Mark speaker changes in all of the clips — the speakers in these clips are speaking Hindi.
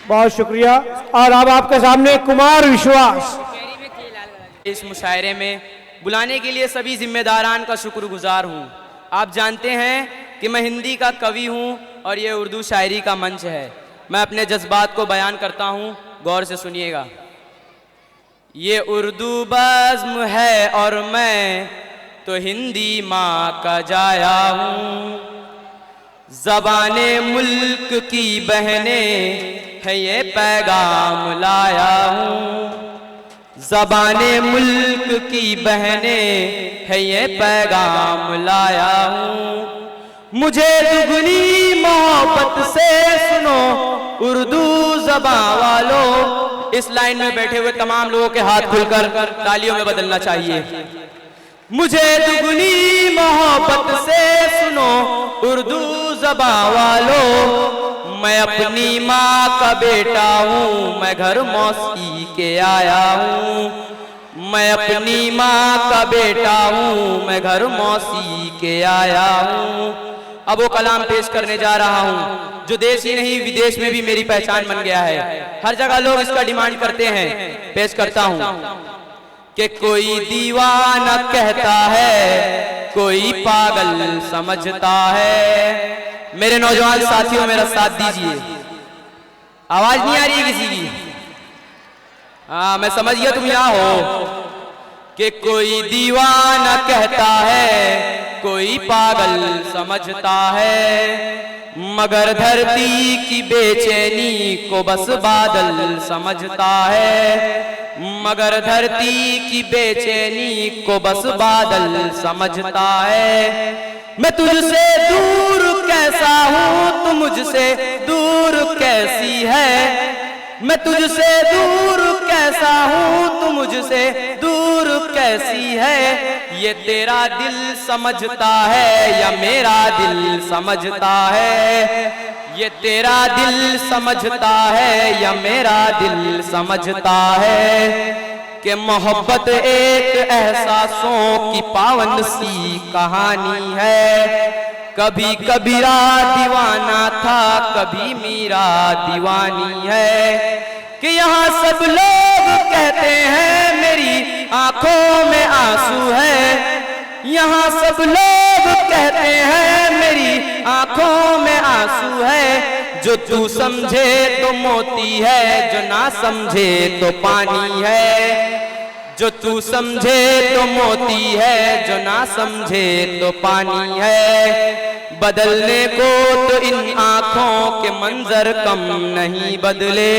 Speaker 1: बहुत शुक्रिया। और अब आपके सामने कुमार विश्वास।
Speaker 2: इस मुशायरे में बुलाने के लिए सभी जिम्मेदारान का शुक्रगुजार हूँ। आप जानते हैं कि मैं हिंदी का कवि हूँ और ये उर्दू शायरी का मंच है। मैं अपने जज्बात को बयान करता हूँ, गौर से सुनिएगा। ये उर्दू बज़्म है और मैं तो हिंदी माँ का जाया हूँ। ज़बाने मुल्क की बहनें है ये पैगाम लाया हूँ। ज़बाने मुल्क की बहनें है ये पैगाम लाया हूँ। मुझे दुगनी मोहब्बत से सुनो उर्दू ज़बान वालों। इस लाइन में बैठे हुए तमाम लोगों के हाथ खुलकर तालियों में बदलना चाहिए। मुझे दुगनी मोहब्बत से सुनो उर्दू ज़बान वालों। मैं अपनी माँ का बेटा हूँ, मैं घर मौसी के आया हूँ। मैं अपनी माँ का बेटा हूँ, मैं घर मौसी के आया हूँ। अब वो कलाम पेश करने जा रहा हूँ जो देश ही नहीं विदेश में भी मेरी पहचान बन गया है। हर जगह लोग इसका डिमांड करते हैं। पेश करता हूँ कि कोई दीवाना कहता है, कोई पागल समझता है। मेरे नौजवान साथियों मेरा साथ दीजिए। आवाज नहीं आ रही है किसी की? हाँ, मैं समझ गया तुम यहाँ हो। कि कोई दीवाना कहता है, कोई पागल समझता है। मगर धरती की बेचैनी को बस बादल समझता है। मगर धरती की बेचैनी को बस बादल समझता है। मैं तुझसे दूर कैसा हूँ, तू मुझसे दूर कैसी है। मैं तुझसे दूर कैसा हूँ, तू मुझसे दूर कैसी है। ये तेरा दिल समझता है या मेरा दिल समझता है। ये तेरा दिल समझता है या मेरा दिल समझता है। कि मोहब्बत एक एहसासों की पावन सी कहानी है। कभी कबीरा दीवाना था, कभी मीरा दीवानी है। कि यहाँ सब लोग कहते हैं मेरी आंखों में आंसू है। यहाँ सब लोग कहते हैं मेरी आंखों में आंसू है। जो तू समझे तो मोती है, जो ना समझे तो पानी है। जो तू समझे तो मोती है, जो ना समझे तो पानी है। बदलने को तो इन आँखों के मंजर कम नहीं बदले।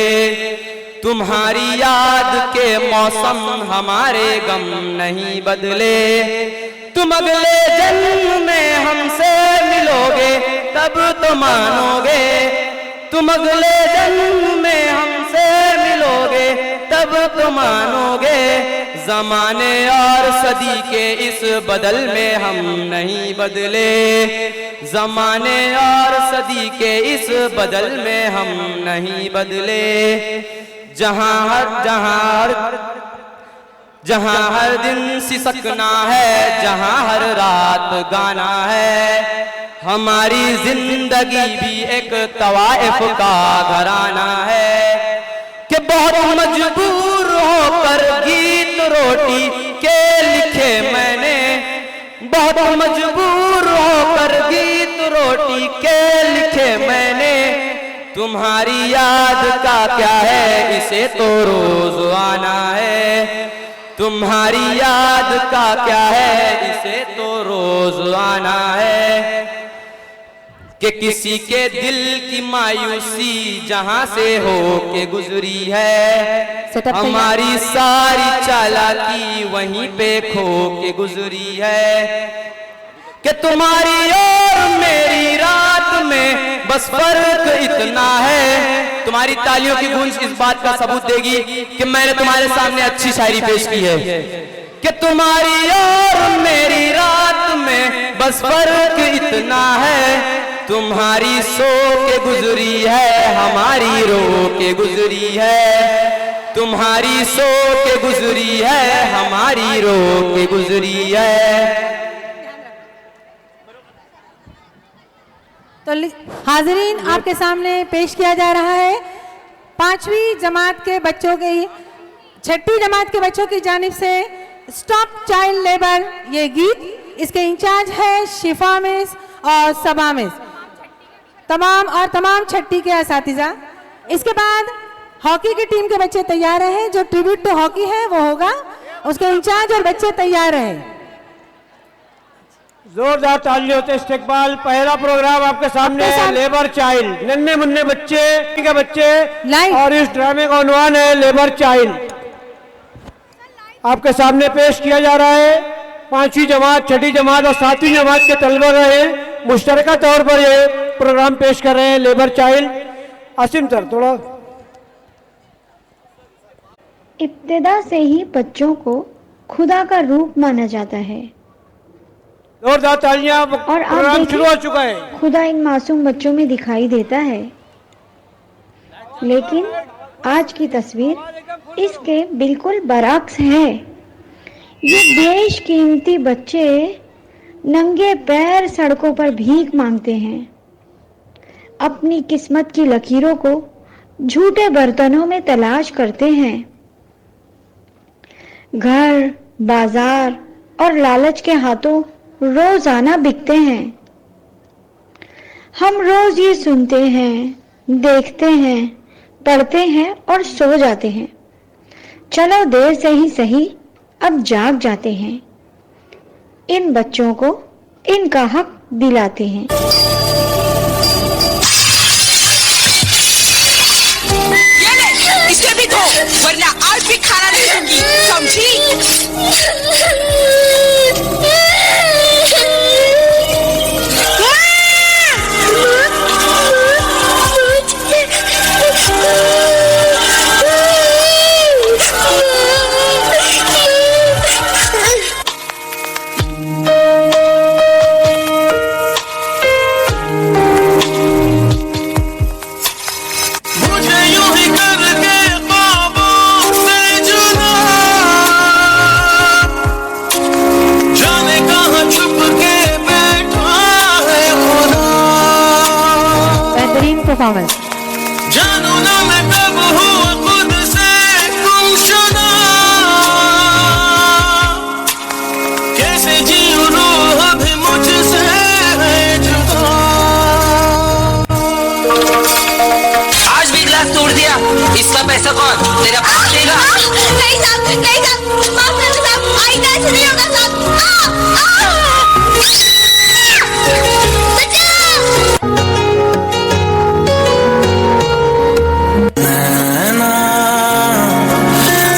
Speaker 2: तुम्हारी याद के मौसम हमारे गम नहीं बदले। तुम अगले जन्म में हमसे मिलोगे तब तो मानोगे। तुम अगले जन्म में हमसे मिलोगे तब तो मानोगे। ज़माने और सदी के इस बदल में हम नहीं बदले। ज़माने और सदी के इस बदल में हम नहीं बदले। जहाँ हर दिन सिसकना है, जहाँ हर रात गाना है। हमारी जिंदगी भी एक तवाइफ का घराना है। कि बहुत मजबूर होकर गीत रोटी के लिखे मैंने। बहुत मजबूर होकर गीत रोटी के लिखे मैंने। तुम्हारी याद का क्या है, इसे तो रोज आना है। तुम्हारी याद का क्या है, इसे तो रोज आना है। कि किसी के दिल की मायूसी जहां से हो के गुजरी है। हमारी सारी चालाकी वहीं पे खो के गुजरी है। कि तुम्हारी और मेरी रात में बस फर्क इतना है। तुम्हारी तालियों की गूंज इस बात का सबूत देगी कि मैंने तुम्हारे सामने अच्छी शायरी पेश की है। कि तुम्हारी और मेरी रात में बस फर्क इतना है। तुम्हारी सो के गुजरी है, हमारी रो के गुजरी है। तुम्हारी सो के गुजरी है, हमारी रो के गुजरी है।
Speaker 3: तो हाजिरीन आपके सामने पेश किया जा रहा है पांचवी जमात के बच्चों की, छठी जमात के बच्चों की जानिब से स्टॉप चाइल्ड लेबर ये गीत, इसके इंचार्ज है शिफा मिस और सबा मिस, तमाम छठी के असातिज़ा। इसके बाद हॉकी की टीम के बच्चे तैयार रहे, जो ट्रिब्यूट टू हॉकी है वो होगा, उसके इंचार्ज और बच्चे तैयार रहे।
Speaker 1: जोरदार तालियों से इस्तेकबाल। पहला प्रोग्राम आपके सामने है लेबर चाइल्ड, नन्हे मुन्ने बच्चे
Speaker 3: लाइव।
Speaker 1: और इस ड्रामे का उन्वान है लेबर चाइल्ड। आपके सामने पेश किया जा रहा है। पांचवी जमात, छठी जमात और सातवीं जमात के तलबा रहे मुश्तरका तौर पर ये प्रोग्राम पेश कर रहे हैं लेबर चाइल्ड। आसिम सर थोड़ा।
Speaker 4: इब्तिदा से ही बच्चों को खुदा का रूप माना जाता है
Speaker 1: जोरदार तालियां।
Speaker 4: और आप
Speaker 1: प्रोग्राम शुरू हो चुका है।
Speaker 4: खुदा इन मासूम बच्चों में दिखाई देता है, लेकिन आज की तस्वीर इसके बिल्कुल बरअक्स है। ये बेशकीमती बच्चे नंगे पैर सड़कों पर भीख मांगते हैं, अपनी किस्मत की लकीरों को झूठे बर्तनों में तलाश करते हैं। घर, बाजार और लालच के हाथों रोजाना बिकते हैं। हम रोज ये सुनते हैं, देखते हैं, पढ़ते हैं और सो जाते हैं। चलो देर से ही सही, अब जाग जाते हैं। इन बच्चों को इनका हक दिलाते हैं।
Speaker 5: ये ले, इसे भी दो, वरना आज भी खाना नहीं दूंगी, समझी?
Speaker 3: परफॉर्मेंस।
Speaker 5: जानू ना मैं कब हुआ खुद से गुमशुदा, कैसे जीऊं रूह भी मुझसे है जुदा। आज भी गिलास तोड़ दिया, इसका पैसा कौन? तेरा बाप देगा? नहीं साहब, नहीं साहब, माफ कर दो साहब, आइंदा ऐसे नहीं होगा साहब।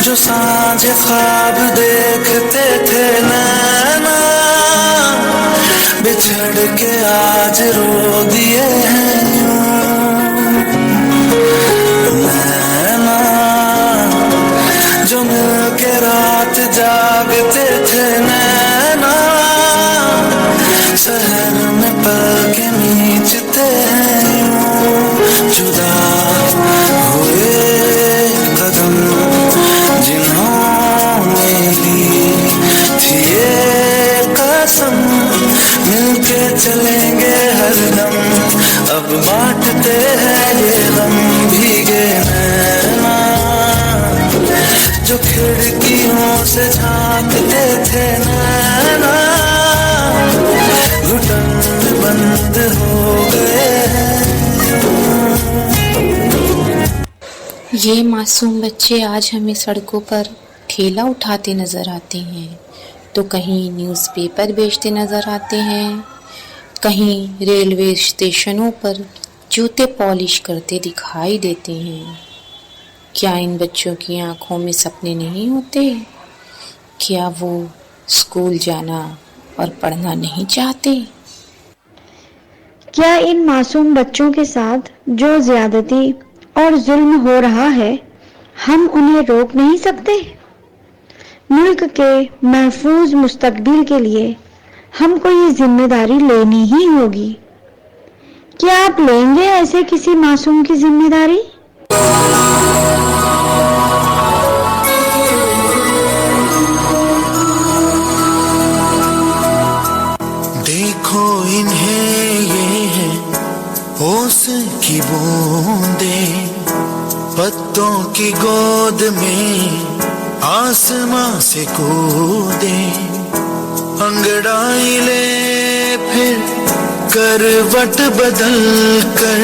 Speaker 5: जो सांझ ख्वाब देखते थे नैना, बिछड़ के आज रो दिए हैं नैना। जो मिल के रात जागते थे नैना, शहर में पल के नीचते हैं जुदा हुए कदम जिन्होंने ली थी ये कसम, मिलके चलेंगे हरदम, अब बांटते हैं ये गम। भीगे नैना जो खिड़कियों से झांकते थे नैना, घुटन बंद हो गए।
Speaker 6: ये मासूम बच्चे आज हमें सड़कों पर ठेला उठाते नज़र आते हैं, तो कहीं न्यूज़पेपर बेचते नज़र आते हैं, कहीं रेलवे स्टेशनों पर जूते पॉलिश करते दिखाई देते हैं। क्या इन बच्चों की आंखों में सपने नहीं होते? क्या वो स्कूल जाना और पढ़ना नहीं चाहते?
Speaker 4: क्या इन मासूम बच्चों के साथ जो ज्यादती और जुल्म हो रहा है, हम उन्हें रोक नहीं सकते? मुल्क के महफूज मुस्तकबिल के लिए हमको ये जिम्मेदारी लेनी ही होगी। क्या आप लेंगे ऐसे किसी मासूम की जिम्मेदारी?
Speaker 5: देखो इन्हें ये है होश की बूंदे,
Speaker 7: भक्तों की गोद में आसमां से कूदे, अंगड़ाई ले फिर करवट बदल कर,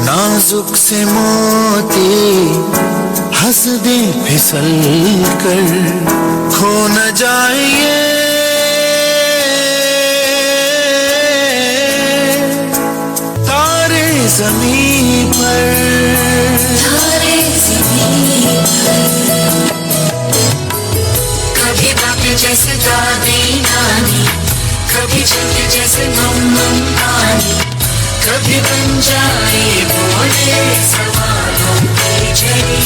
Speaker 7: नाजुक से मोती हंस दे फिसल कर, खो न जाइए तारे ज़मीं पर, तारे ज़मीं पर। कभी बाप जैसे दादी नानी, कभी चंद जैसे मम्मा नानी, कभी बन जाए बोले सवालों की झड़ी,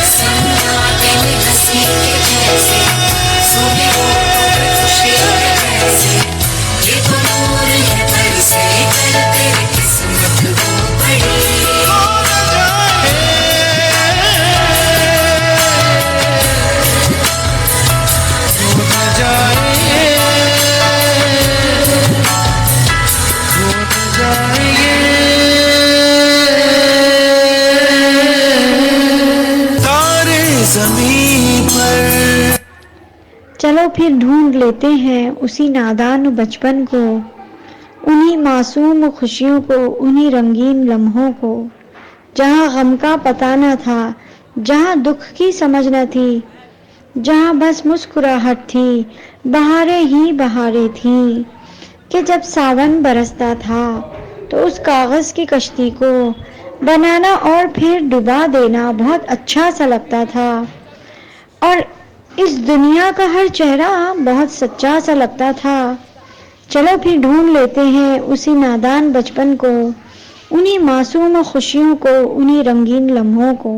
Speaker 7: सन्नाटे में हंसी के जैसे सुबह खुशी के जैसे, ये तो नूर है बरसे कर तेरी किस्मत हो बड़ी।
Speaker 4: चलो फिर ढूंढ लेते हैं उसी नादान बचपन को, उन्हीं मासूम खुशियों को, उन्हीं रंगीन लम्हों को, जहाँ गम का पता न था, जहाँ दुख की समझ न थी, जहाँ बस मुस्कुराहट थी, बहारें ही बहारें थी, कि जब सावन बरसता था तो उस कागज की कश्ती को बनाना और फिर डुबा देना बहुत अच्छा सा लगता था, और इस दुनिया का हर चेहरा बहुत सच्चा सा लगता था। चलो फिर ढूंढ लेते हैं उसी नादान बचपन को, उन्हीं मासूम खुशियों को, उन्हीं रंगीन लम्हों को।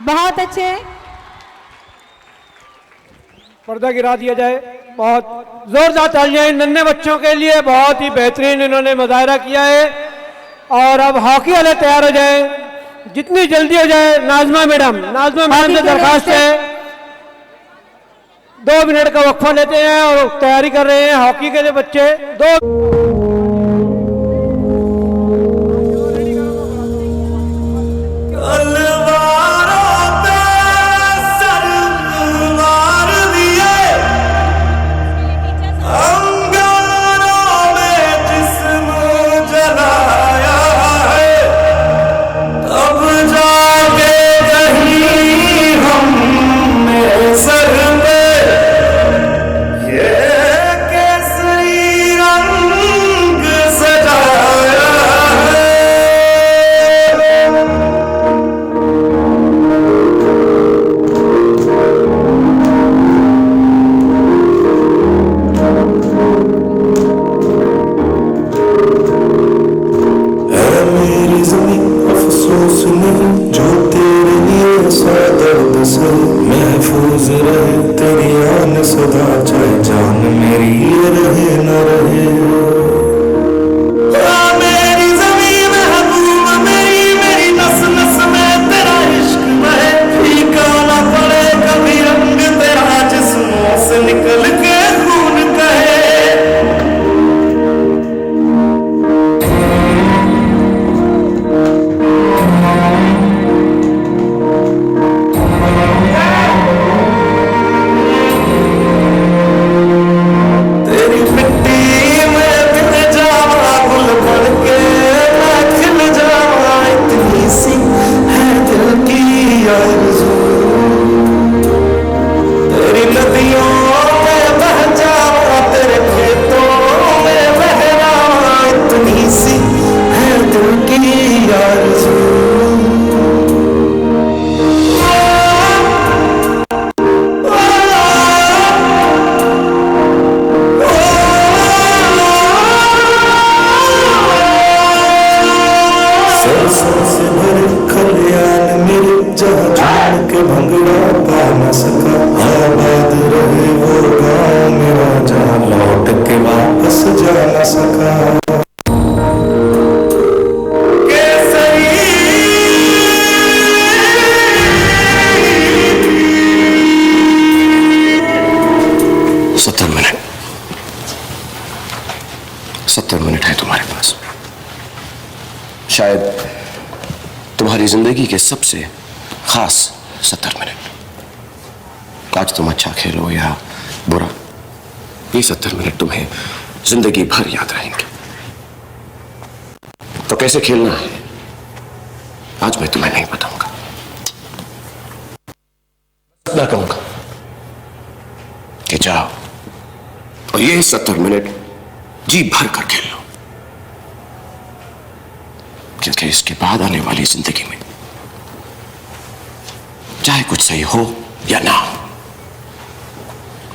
Speaker 3: बहुत अच्छे।
Speaker 1: पर्दा गिरा दिया जाए। बहुत जोरदार तालियां इन नन्हे बच्चों के लिए, बहुत ही बेहतरीन इन्होंने मुजाहरा किया है। और अब हॉकी वाले तैयार हो जाए, जितनी जल्दी हो जाए। नाजमा मैडम से दरखास्त है, 2 मिनट का वक्फा लेते हैं और तैयारी कर रहे हैं हॉकी के लिए बच्चे। 2
Speaker 7: ये केसरी रंग
Speaker 8: से महफूज रहे तेरी आन सदा, चाहे जान मेरी ये रहे न रहे। मेरी ज़मीन महबूब मेरी, मेरी नस नस में तेरा इश्क बहे, फीका ना पड़े कभी रंग तेरा जिस्मों से निकल के खून कहे।
Speaker 9: शायद तुम्हारी जिंदगी के सबसे खास 70 मिनट। आज तुम अच्छा खेलो या बुरा, ये 70 मिनट तुम्हें जिंदगी भर याद रहेंगे। तो कैसे खेलना है आज मैं तुम्हें नहीं बताऊंगा, मैं कहूंगा कि जाओ और ये 70 मिनट जी भर कर खेल लो, क्योंकि इसके बाद आने वाली जिंदगी में चाहे कुछ सही हो या ना हो,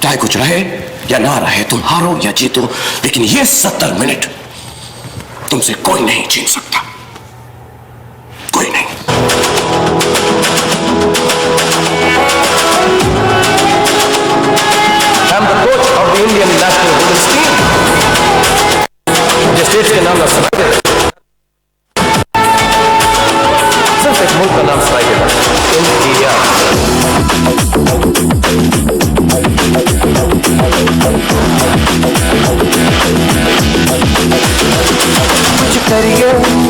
Speaker 9: चाहे कुछ रहे या ना रहे, तुम हारो या जीतो, लेकिन ये 70 मिनट तुमसे कोई नहीं छीन सकता, कोई नहीं। I'm the coach of the Indian national women's team, जिस देश के नाम ना सिर्फ एक मुल्क का नाम सुनाई देता, इंडिया।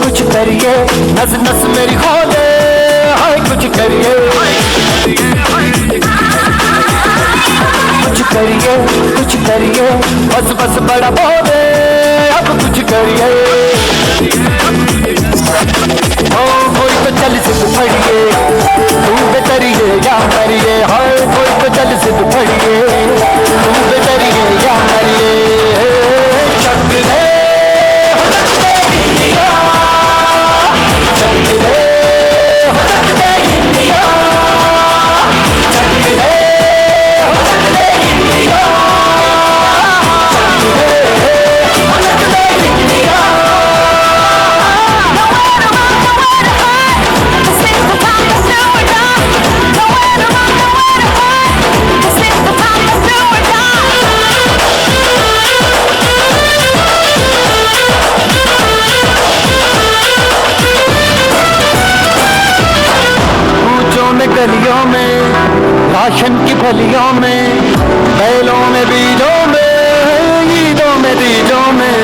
Speaker 9: कुछ करिए नस नस मेरी खोले, हाय कुछ करिए, कुछ करिए बस बस बड़ा बोले, अब कुछ करिए। ओ कोई तो चल से फड़िए, तू बेतरिए या मरिए, हाय कोई तो चल से फड़िए, तू बेतरिए या मरिए। गलियों में, राशन की फलियों में, बैलों में बीजों में, ईदों में बीजों में,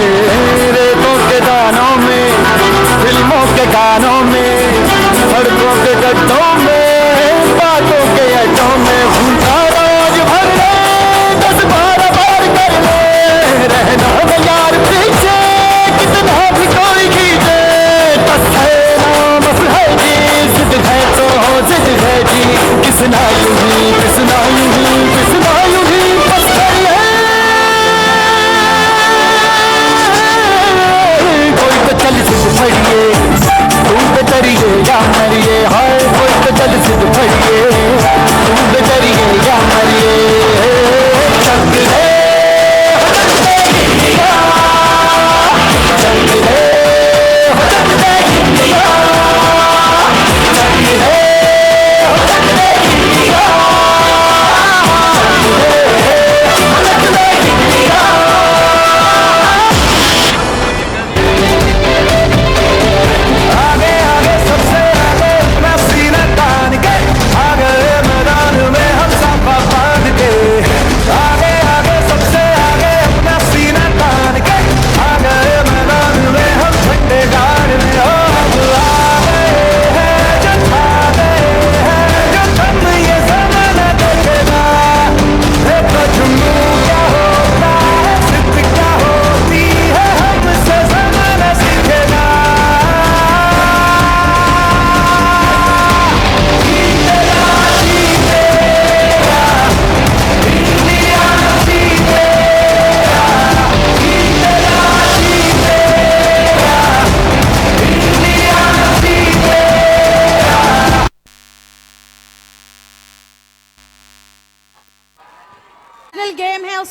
Speaker 9: रेतों के दानों में, फिल्मों के गानों में, सड़कों के गड्ढों में, बातों के अड्डों में, भूखा रोज भर ले, 10-12 बार कर ले, रहना न यार पीछे, कितना भी कोई खींचे, बस है ना बस है जी, जिद है तो जिद है जी, किसना यूं ही, किसना यूं ही, किसना यूं ही, बस है। कोई तो चल जिद फड़िए, तू बेतरी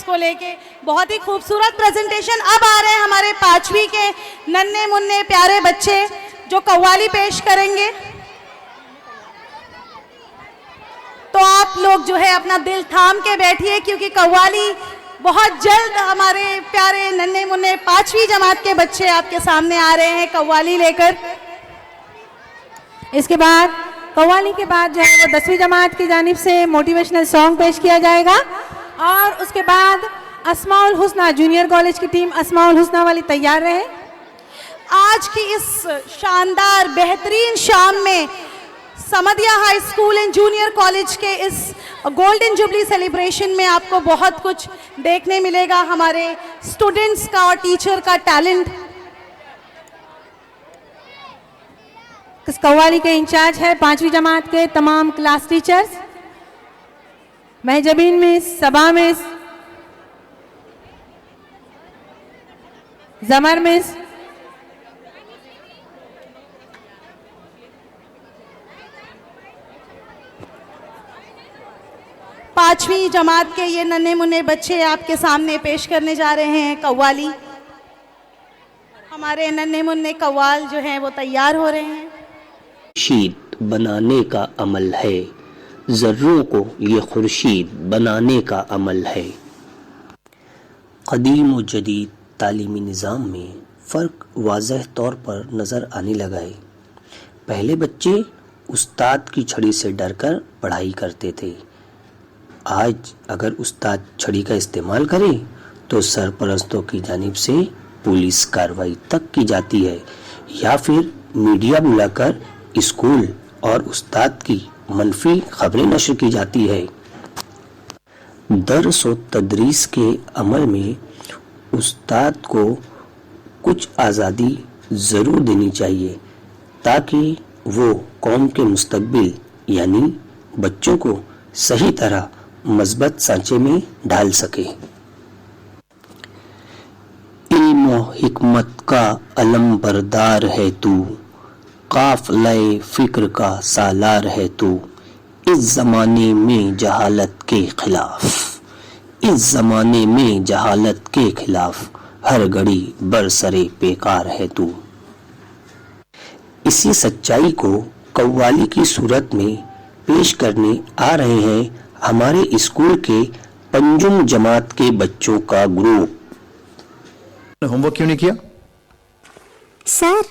Speaker 3: को लेके बहुत ही खूबसूरत प्रेजेंटेशन। अब आ रहे हैं हमारे 5वीं के नन्हे मुन्ने प्यारे बच्चे जो कव्वाली पेश करेंगे। तो आप लोग जो है अपना दिल थाम के बैठिए, क्योंकि कव्वाली बहुत जल्द हमारे प्यारे नन्हे मुन्ने 5वीं जमात के बच्चे आपके सामने आ रहे हैं कव्वाली लेकर। इसके बाद कव्वाली के बाद जो है वो 10वीं जमात की जानिब से मोटिवेशनल सॉन्ग पेश किया जाएगा और उसके बाद अस्माउल हुस्ना जूनियर कॉलेज की टीम अस्माउल हुस्ना वाली तैयार रहे। आज की इस शानदार बेहतरीन शाम में समदिया high school and junior college के इस गोल्डन जुबली सेलिब्रेशन में आपको बहुत कुछ देखने मिलेगा, हमारे स्टूडेंट्स का और टीचर का टैलेंट। इस कव्वाली के इंचार्ज है 5वीं जमात के तमाम क्लास टीचर्स, महजबीन मिस, सबा मिस, जमर मिस, पांचवी जमात के ये नन्हे मुन्ने बच्चे आपके सामने पेश करने जा रहे हैं कव्वाली। हमारे नन्हे मुन्ने कव्वाल जो हैं वो तैयार हो रहे हैं।
Speaker 10: खुर्शीद बनाने का अमल है, ज़र्रों को ये खुर्शीद बनाने का अमल है। कदीम व जदीद तालीमी निज़ाम में फ़र्क वाज़ह तौर पर नज़र आने लगा है। पहले बच्चे उस्ताद की छड़ी से डरकर पढ़ाई करते थे। आज अगर उस्ताद छड़ी का इस्तेमाल करे तो सरपरस्तों की जानिब से पुलिस कार्रवाई तक की जाती है या फिर मीडिया बुलाकर स्कूल और उस्ताद की मनफी खबरें नशर की जाती है। दर्स और तदरीस के अमल में उस्ताद को कुछ आज़ादी ज़रूर देनी चाहिए ताकि वो कौम के मुस्तकबिल यानी बच्चों को सही तरह मज़बूत सांचे में ढाल सके। इल्म व हिकमत का अलम बरदार है तू, काफ़िले फ़िक्र का सालार है तू, इस ज़माने में जहालत के खिलाफ, इस ज़माने में जहालत के खिलाफ हर घड़ी बरसरे बेकार है तू। इसी सच्चाई को कव्वाली की सूरत में पेश करने आ रहे हैं हमारे स्कूल के पंजुम जमात के बच्चों का ग्रुप।
Speaker 11: होमवर्क क्यों नहीं किया?
Speaker 12: सर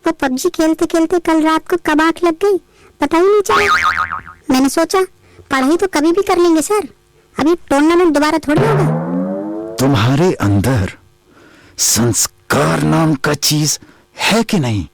Speaker 12: वो पबजी खेलते खेलते कल रात को कब आंख लग गई पता ही नहीं चला। मैंने सोचा पढ़ाई तो कभी भी कर लेंगे सर, अभी टूर्नामेंट दोबारा थोड़ी होगा।
Speaker 11: तुम्हारे अंदर संस्कार नाम का चीज है कि नहीं?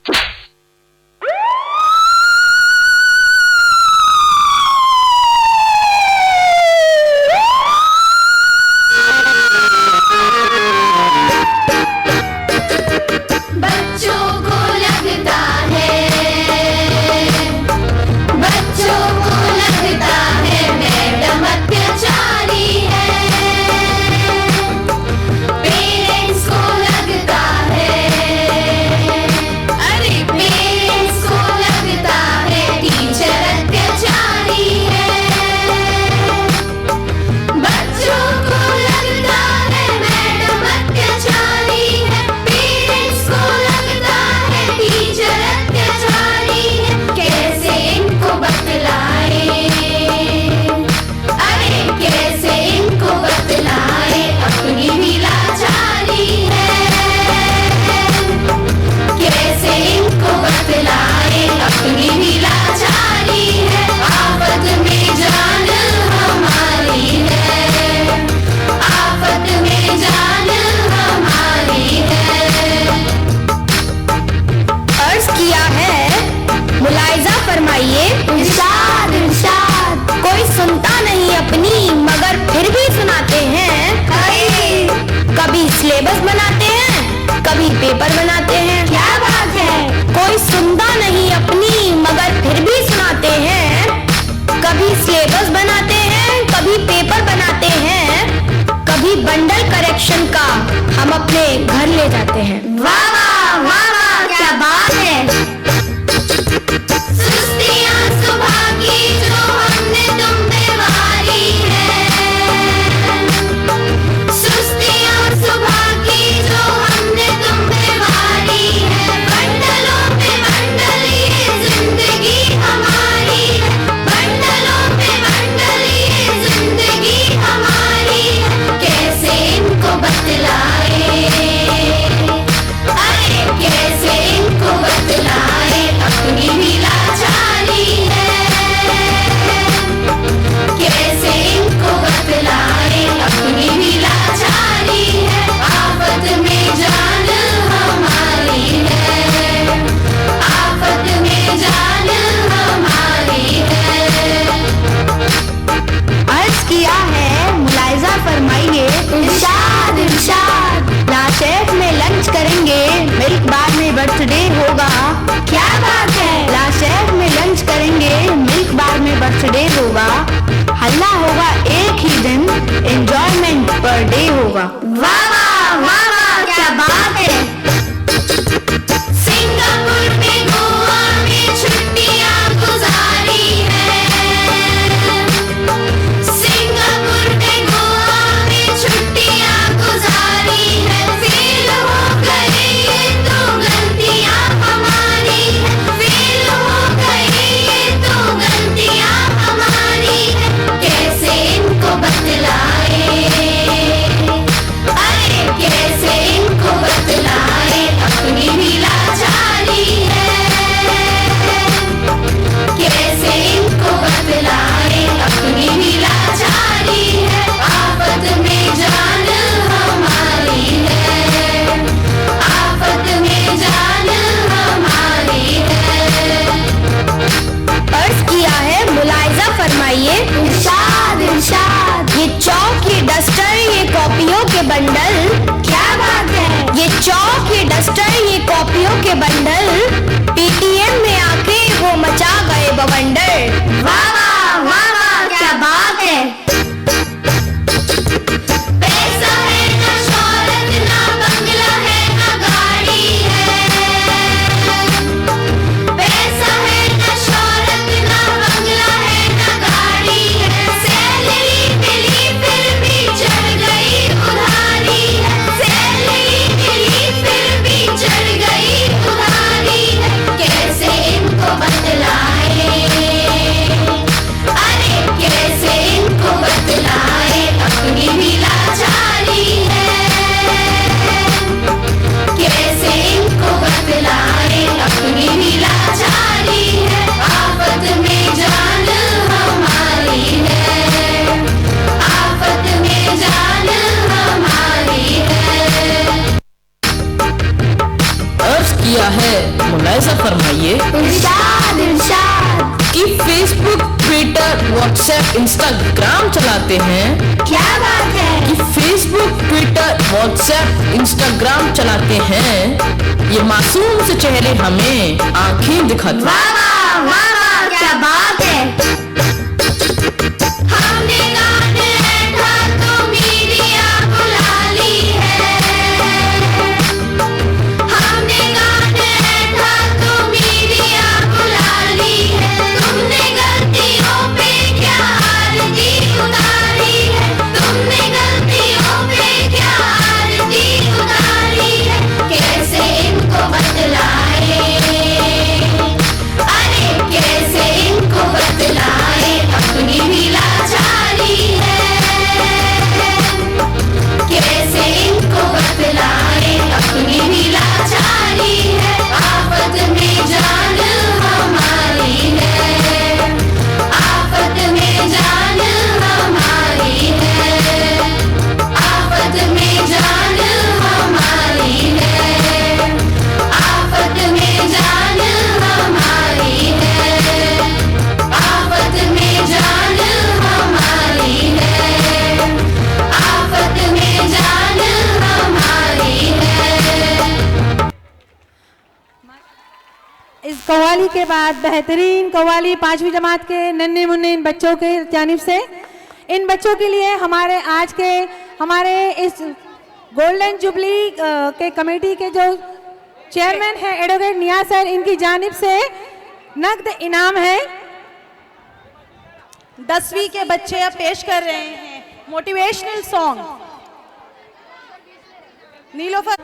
Speaker 12: सिलेबस बनाते हैं, कभी पेपर बनाते हैं। क्या बात है, कोई सुनता नहीं अपनी मगर फिर भी सुनाते हैं। कभी सिलेबस बनाते हैं, कभी पेपर बनाते हैं, कभी बंडल करेक्शन का हम अपने घर ले जाते हैं। वाह वाह वाह वाह, क्या बात है। सुस्तियां सुबह की जो हमने तुम पे वारी है, होगा, क्या बात है। लाशेर में लंच करेंगे, मिल्क बार में बर्थडे होगा, हल्ला होगा एक ही दिन, एंजॉयमेंट पर डे होगा। वाह वाह वाह वाह, क्या बात है। सिंगापुर में, गोवा में छुट्टियां गुजारी है। सिंगापुर में, गोवा में छुट्टियां गुजारी है। फेल हो गए ये तो गलतियां हमारी है। फेल हो गए ये तो गलतियां हमारी है। कैसे इनको बतलाए, अरे कैसे इनको बतलाए, अपनी भी लाचारी है। कैसे इनको बतलाए, अपनी भी लाचारी है। आफत में जान हमारी है। आफत में जान हमारी है। अर्ज किया है, मुलाहिजा फरमाइए। इरशाद इरशाद। ये चौक, ये डस्टर, ये कॉपियों के बंडल, क्या बात है। ये चौक, ये डस्टर, ये कॉपियों के बंडल, पीटीएम में आके वो मचा गए बवंडर। वाह वाह वाह वाह, क्या बात है। पैसा है ना शौहरत, ना बंगला है ना गाड़ी है। पैसा है ना शौहरत, ना बंगला है ना गाड़ी है। सैलरी मिली फिर भी चढ़ गई उधारी है। सैलरी मिली फिर भी चढ़ गई उधारी है। कैसे इनको बतलाए, अरे कैसे इनको बतलाए, अपनी भी लाचारी है। कैसे इनको बतलाए, अपनी भी लाचारी है। आफत में जान हमारी है। आफत में जान हमारी है।
Speaker 13: अर्ज किया है, मुलाहिजा फरमाइए।
Speaker 12: इरशाद इरशाद।
Speaker 13: कि फेसबुक, ट्विटर, व्हाट्सएप, इंस्टाग्राम चलाते हैं,
Speaker 12: क्या बात है।
Speaker 13: कि फेसबुक, ट्विटर, व्हाट्सएप, इंस्टाग्राम चलाते हैं, ये मासूम से चेहरे हमें आंखें दिखाते।
Speaker 12: वाह वाह वाह वाह, क्या बात है। हमने गाने था तो मीडिया बुला ली है। हमने गाने था तो मीडिया बुला ली है। तुमने गलतियों पे क्या आरती उतारी है। तुमने गलतियों पे क्या आरती उतारी है। कैसे इनको बतलाए, अरे कैसे इनको बतलाए, अपनी भी लाचारी है। कैसे इनको बतलाए, अपनी भी लाचारी है। आफत में जान हमारी है। आफत में जान हमारी है। आफत में जान हमारी है। आफत में जान हमारी है। आफत में जान हमारी है। आफत में जान हमारी है।
Speaker 3: इस कव्वाली के बाद बेहतरीन कव्वाली 5वीं जमात के नन्हे मुन्ने इन बच्चों के जानिब से, इन बच्चों के लिए हमारे आज के हमारे इस गोल्डन जुबली के कमेटी के जो चेयरमैन हैं एडवोकेट नियाज सर, इनकी जानिब से नकद इनाम है।
Speaker 14: 10वीं के बच्चे अब पेश कर रहे हैं मोटिवेशनल सॉन्ग। नीलोफर।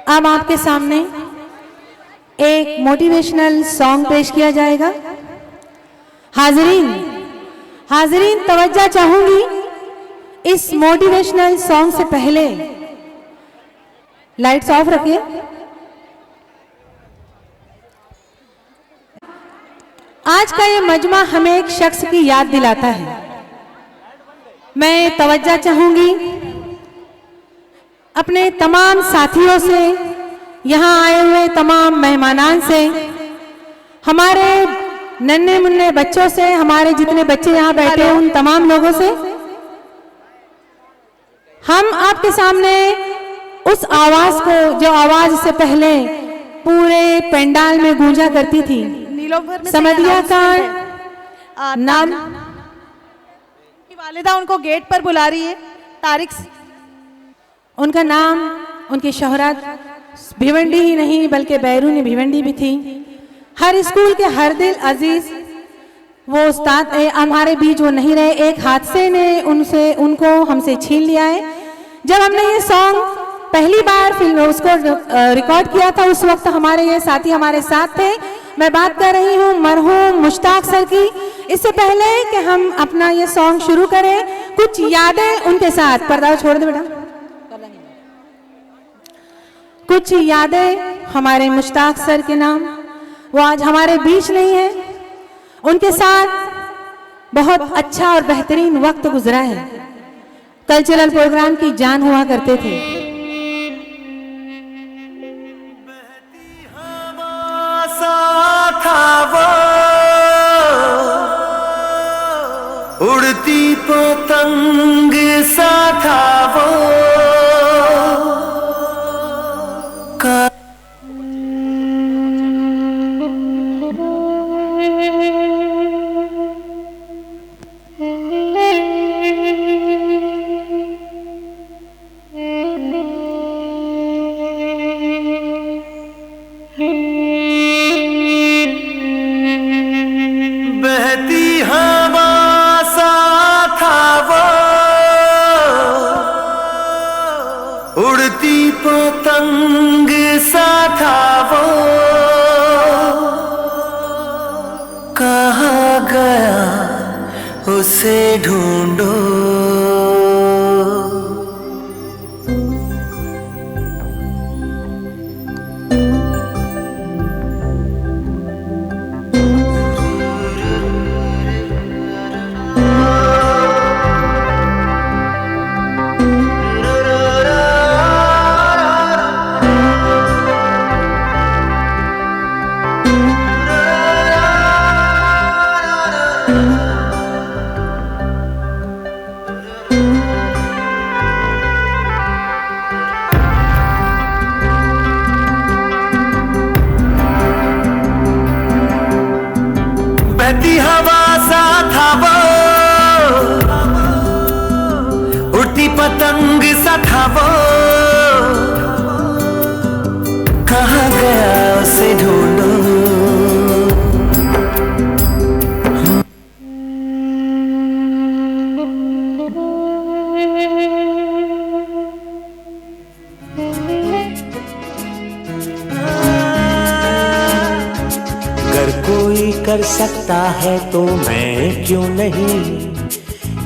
Speaker 3: अब आपके सामने एक मोटिवेशनल सॉन्ग पेश किया जाएगा। हाजरीन तवज्जो चाहूंगी इस मोटिवेशनल सॉन्ग से पहले लाइट्स ऑफ रखिए। आज का ये मजमा हमें एक शख्स की याद दिलाता है। मैं तवज्जो चाहूंगी अपने तमाम साथियों से, यहाँ आए हुए तमाम मेहमानान से, हमारे नन्हे मुन्ने बच्चों से, हमारे जितने बच्चे यहाँ बैठे हैं उन तमाम लोगों से। हम आपके सामने उस आवाज को, जो आवाज से पहले पूरे पंडाल में गूंजा करती थी,
Speaker 14: नीलोंभर में
Speaker 3: समधिया का नाम,
Speaker 14: की वालिदा उनको गेट पर बुला रही है। तारिक,
Speaker 3: उनका नाम, उनकी शोहरत भिवंडी ही नहीं बल्कि बैरूनी भिवंडी भी थी। हर स्कूल के हर दिल अजीज वो उस्ताद हमारे बीच वो नहीं रहे। एक हादसे ने उनको हमसे छीन लिया है। जब हमने ये सॉन्ग पहली बार फिल्म उसको रिकॉर्ड किया था, उस वक्त हमारे ये साथी हमारे साथ थे। मैं बात कर रही हूँ मरहूम मुश्ताक सर की। इससे पहले कि हम अपना ये सॉन्ग शुरू करें, कुछ यादें उनके साथ, पर्दा छोड़ दे बेटा, कुछ यादें हमारे मुश्ताक सर के नाम। वो आज हमारे बीच नहीं है, उनके साथ बहुत अच्छा और बेहतरीन वक्त गुजरा है। कल्चरल प्रोग्राम की जान हुआ करते थे।
Speaker 8: उड़ती पतंग सा था वो, बहती हवा सा था वो, उड़ती पतंग सा था वो, कहाँ गया उसे ढूंढो। बहती हवा सा था वो, उड़ती पतंग सा था वो, कहाँ गया उसे ढूंढो। अगर कोई कर सकता है तो मैं क्यों नहीं,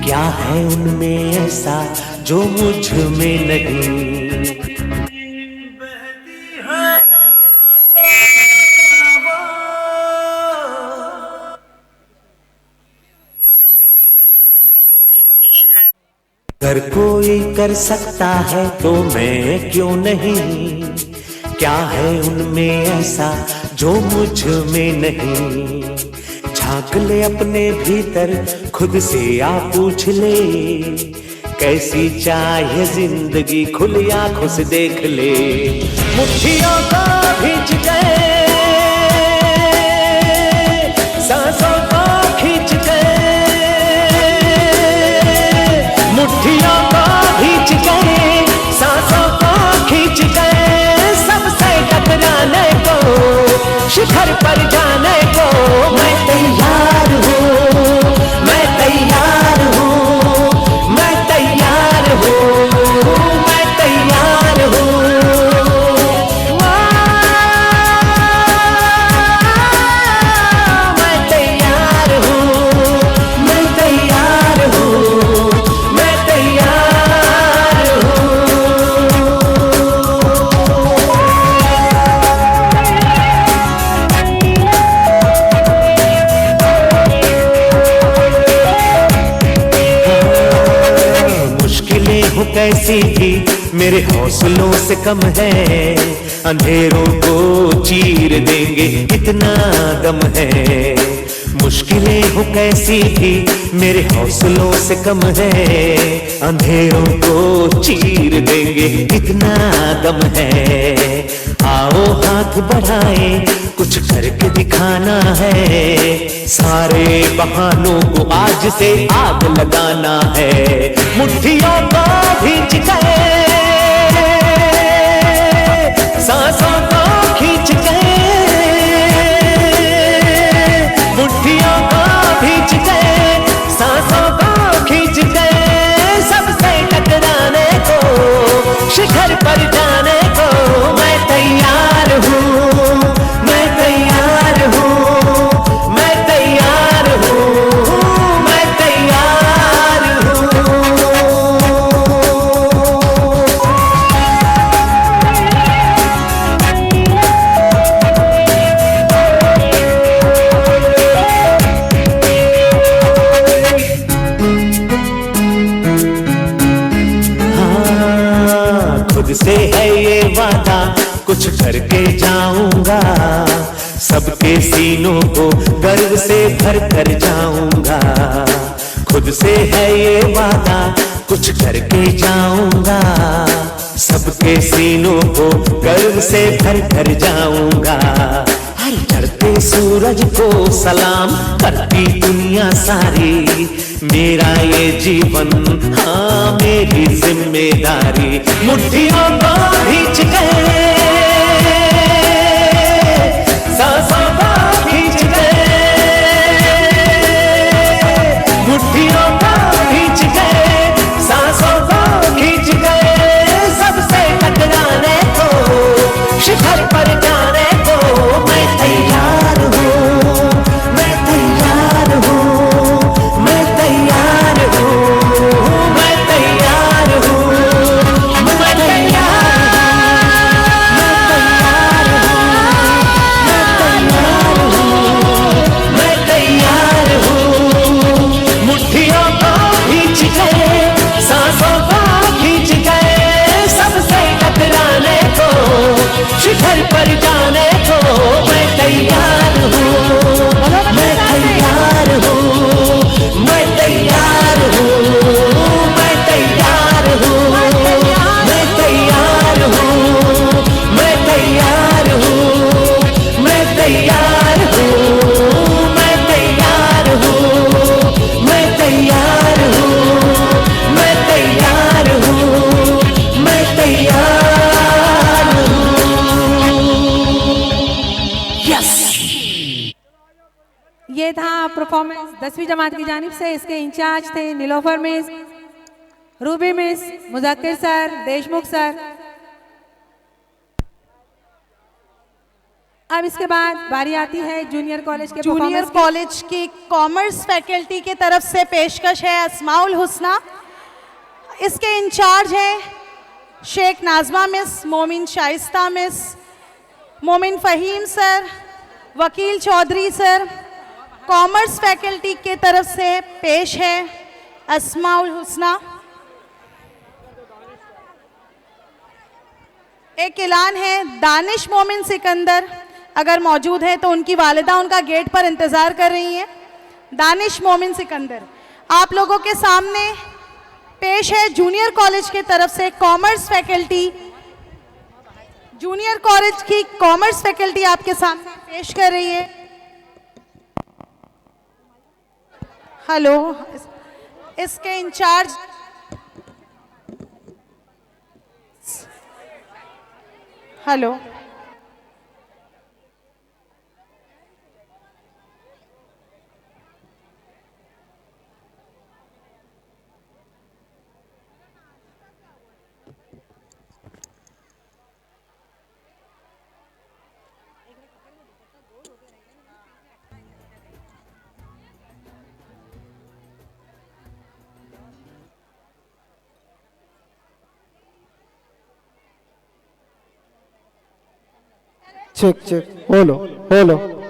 Speaker 8: क्या है उनमें ऐसा जो मुझ में नहीं। अगर कोई कर सकता है तो मैं क्यों नहीं, क्या है उनमें ऐसा जो मुझ में नहीं। झांक ले अपने भीतर खुद से आ पूछ ले, कैसी चाहे जिंदगी खुली आंखों से देख ले। मुट्ठियों को भींच गए, सांसों को खींच गए, मुट्ठियों को भींच गए, सांसों को खींच गए, सबसे टकराने को, शिखर पर जाने को मैं तैयार हूँ, मैं तैयार हूँ, मैं तैयार हूँ, मैं तैयार हूँ। मैं तैयार हूँ, मैं तैयार हूँ, मैं तैयार हूँ। मुश्किलें हो कैसी भी मेरे हौसलों से कम है, अंधेरों को चीर देंगे इतना दम है। मुश्किलें हो कैसी भी मेरे हौसलों से कम है, अंधेरों को चीर देंगे इतना दम है। आओ हाथ बढ़ाए कुछ करके दिखाना है, सारे बहानों को आज से आग लगाना है। मुट्ठियों को भींच गए, सांसों को खींच गए, मुट्ठियों को भींच गए, सांसों को खींच गए। सबसे टकराने को, शिखर पर जाने को मैं तैयार हूँ, मैं तैयार हूँ, मैं तैयार हूँ, मैं तैयार हूँ। हाँ, खुद से है ये वादा कुछ करके जाऊंगा, सबके सीनों को गर्व से भर कर जाऊंगा। खुद से है ये वादा कुछ करके जाऊंगा, सबके सीनों को गर्व से भर कर जाऊंगा। हर चढ़ते सूरज को सलाम करती दुनिया सारी, मेरा ये जीवन हाँ मेरी जिम्मेदारी। मुट्ठियों को भींच गए, सांसों को खींच गए, मुट्ठियों को भींच गए, सांसों को खींच गए। सबसे टकराने को, शिखर पर जाने को मैं तैयार हूँ, मैं तैयार हूँ, मैं तैयार हूँ, मैं तैयार हूँ, मैं तैयार हूँ, मैं तैयार हूँ। मुट्ठियों को खींच गए, सांसों को खींच गए, सबसे टकराने को, शिखर पर जाने को मैं तैयार हूँ, मैं तैयार हूँ, मैं तैयार हूँ, मैं तैयार हूँ, मैं तैयार हूँ, मैं तैयार हूँ, मैं तैयार हूँ, मैं तैयार हूँ, मैं तैयार हूँ, मैं तैयार हूँ, मैं तैयार हूँ। यस।
Speaker 3: ये था परफॉर्मेंस 10वीं जमात की जानिब से। इसके इंचार्ज थे Nilofar miss, Ruby miss, Muzakkir sir, Deshmukh sir. अब इसके बाद बारी आती है जूनियर कॉलेज के
Speaker 14: जूनियर कॉलेज की कॉमर्स फैकल्टी की तरफ से पेशकश है अस्माउल हुस्ना। इसके इंचार्ज हैं शेख नाजमा मिस, मोमिन शाइस्ता मिस, मोमिन फ़हीम सर, वकील चौधरी सर। कॉमर्स फैकल्टी के तरफ से पेश है अस्माउल हुस्ना। एक ऐलान है, दानिश मोमिन सिकंदर अगर मौजूद है तो उनकी वालिदा उनका गेट पर इंतज़ार कर रही हैं। दानिश मोमिन सिकंदर आप लोगों के सामने पेश है जूनियर कॉलेज के तरफ से कॉमर्स फैकल्टी। जूनियर कॉलेज की कॉमर्स फैकल्टी आपके सामने पेश कर रही है। हेलो, इसके इंचार्ज हेलो
Speaker 1: चेक चेक, बोलो बोलो।